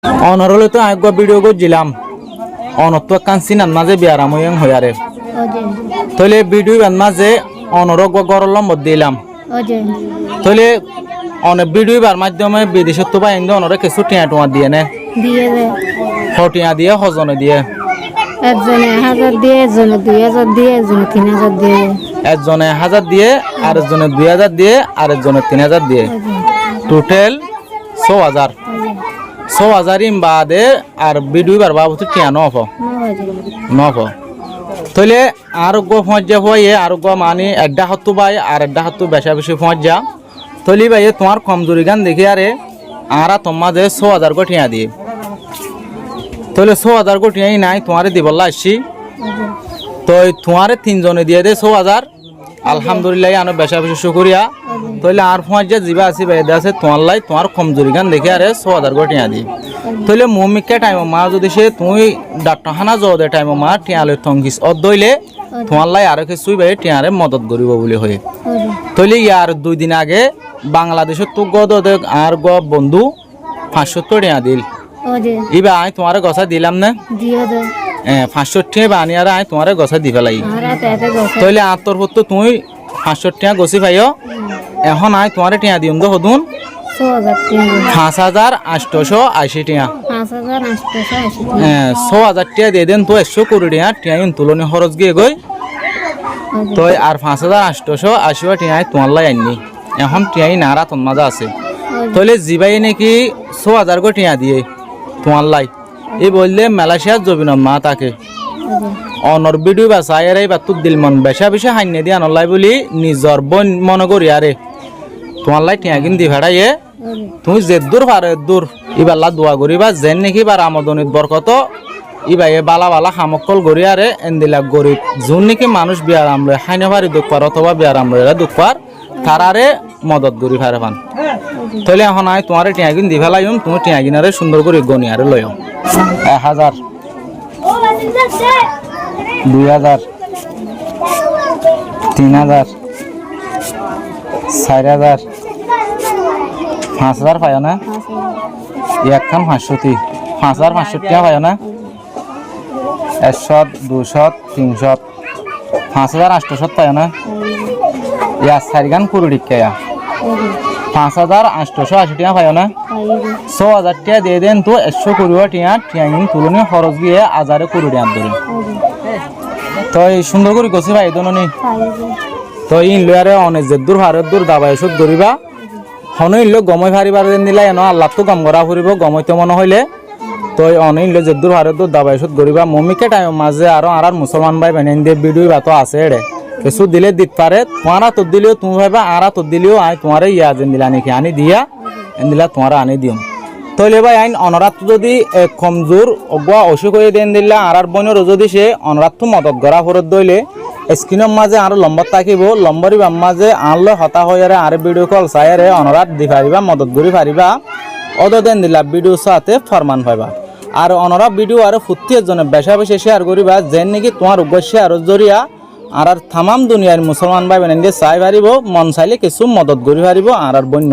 অনরলে তো আগ ভিডিও করছিলাম অনত্ব কাঞ্চিনার মাঝে বিয়ারাম হইয়ারে তইলে ভিডিও মাঝে অনরগ গরলম দিলাম তইলে অনেক ভিডিও বার মাধ্যমে বিদেশত তো পাই অনরে কিছু টিয়া টুয়া দিয়ে নে দিয়ে দে হটিয়া দিয়ে হজনে দিয়ে একজনে 1000 দিয়ে একজনে 2000 দিয়ে একজনে 3000 দিয়ে একজনে 1000 দিয়ে আর একজনে 2000 দিয়ে আর একজনে 3000 দিয়ে টোটাল 6000 6000 বাদে আর ভিডিও বার বাবু টিয়া নফ নফ তইলে আর গো ফজা হয়ে আর গো মানে এডা হতু ভাই আর এডা হতু বেশা বেশি ফজা তলি ভাই তোমার কমজোরি গান দেখি আরে আরা তোমাদের 6000 গো টিয়া দিয়ে তইলে 6000 গো টিয়াই নাই তোমারে দিবল্লা আসছি তো তোমারে তিনজনে দিয়ে দে 6000 আলহামদুলিল্লাহ আনো বেশা বেশি শুকরিয়া তইলে আর ফজা জিবা আসি ভাই আছে তোমার লাই তোমার কমজোরি গান দেখি আরে 6000 গো টিয়া দি তইলে মমিকে টাইম মা যদি সে তুমি ডাক্তারখানা যাও দে টাইম মা টিয়ালে থঙ্গিস অদইলে তোমার লাই আর কিছুই ভাই টিয়ারে মদত করিব বলে হয়ে তইলে ইয়ার 2 দিন আগে বাংলাদেশের তো গদ আর গ বন্ধু 500 টিয়া দিল ইবা আই তোমারে গছা দিলাম না দিয়ে দে 500 টিয়া বানি আর আই তোমারে গছা দি ফেলাই তইলে আতর হত তুমি 500 টিয়া গছি পাইও এখন আই তোমারে টিয়া দিম দো হদুন 5880 টিয়া 6000 টিয়া দিয়ে দেন তো 100 করে টিয়া তুলনি খরচ গিয়ে গই তো আর 5880 টিয়া তোমার লাই আননি এখন টিয়াই নারা তোর মাজা আছে তইলে জিবাই নাকি 6000 গো টিয়া দিয়ে তোমার লাই এই বললে মালয়েশিয়ার জবিন মা তাকে অনর ভিডিও বাসায় আর এই বাতুক দিল মন বেশা বেশা হাইনে দিয়ে আনলাই বলি নিজর বন মনে করি আরে তোমার লাই টিয়া কিন দি ভাড়াইয়ে তুমি যে দূর পারে দূর ইবাল্লা দোয়া করিবা যেন নাকি বার আমদনিত বরকত ইবাই বালা বালা হামকল গড়ি আরে এন্দিলা গরিব যোন নাকি মানুষ বিয়ার আমলে হাইনে ভারি দুঃখ পার অথবা বিয়ার আমলে দুঃখ পার তারারে মদত করি ফারে পান তাহলে এখন আই তোমার টিয়া কিন দি ফেলাইম তুমি টিয়া কিনারে সুন্দর করে গনি আরে লইম 1000 2000 3000 4000 5000 পায় না একখান 500 5500 টাকা পায় না 100 200 300 5800 পায় না ইয়া সারিগান পুরো ডিক্কায়া 5880 টাকা পায় না 6000 টাকা দিয়ে দেন তো 100 করিও টিয়া টিয়াইন তুলনি খরচ গিয়ে আজারে করে দেন ধরে তো এই সুন্দর করে গছি ভাই দননি তো ইন লয়ারে অনেক যে দূর ভারত দূর দাবাই সুদ ধরিবা হনই লোক গমই ভারিবার দেন দিলাই এনো আল্লাহ তো গম করা ফুরিব গমইতে মনে হইলে তো অনেক লোক যে দূর ভারত দূর দাবাই সুদ ধরিবা মমিকে টাইম মাঝে আর মুসলমান ভাই বেনেন দিয়ে ভিডিও বা তো আছে এড়ে কিছু দিলে দিতে পারে তোমারা তো দিলেও তুমি ভাইবা আর তো দিলেও আই তোমারে ইয়া যেন দিলা নাকি আনি দিয়া এন দিলা তোমারা আনি দিম তইলে ভাই আইন অনরাত যদি কমজোর অগুয়া অসুখ হয়ে দেন দিলা আর বনের যদি সে অনরাত মদত গড়া ফরত দইলে স্ক্রিনের মাঝে আর লম্বর থাকিব লম্বরি বাম মাঝে আনলে হতা হয়ে আর ভিডিও কল চাইরে অনরাত দি পারিবা মদত করি পারিবা অদ দেন দিলা ভিডিও সাথে ফরমান পাইবা আর অনরা ভিডিও আর ফুটি এজনে বেশা বেশি শেয়ার করিবা যেন নাকি তোমার উদ্দেশ্যে আর জরিয়া আর তামাম দুনিয়ার মুসলমান ভাই বোন চাই পারিব মন চাইলে কিছু মদত করি পারিব আর বন্য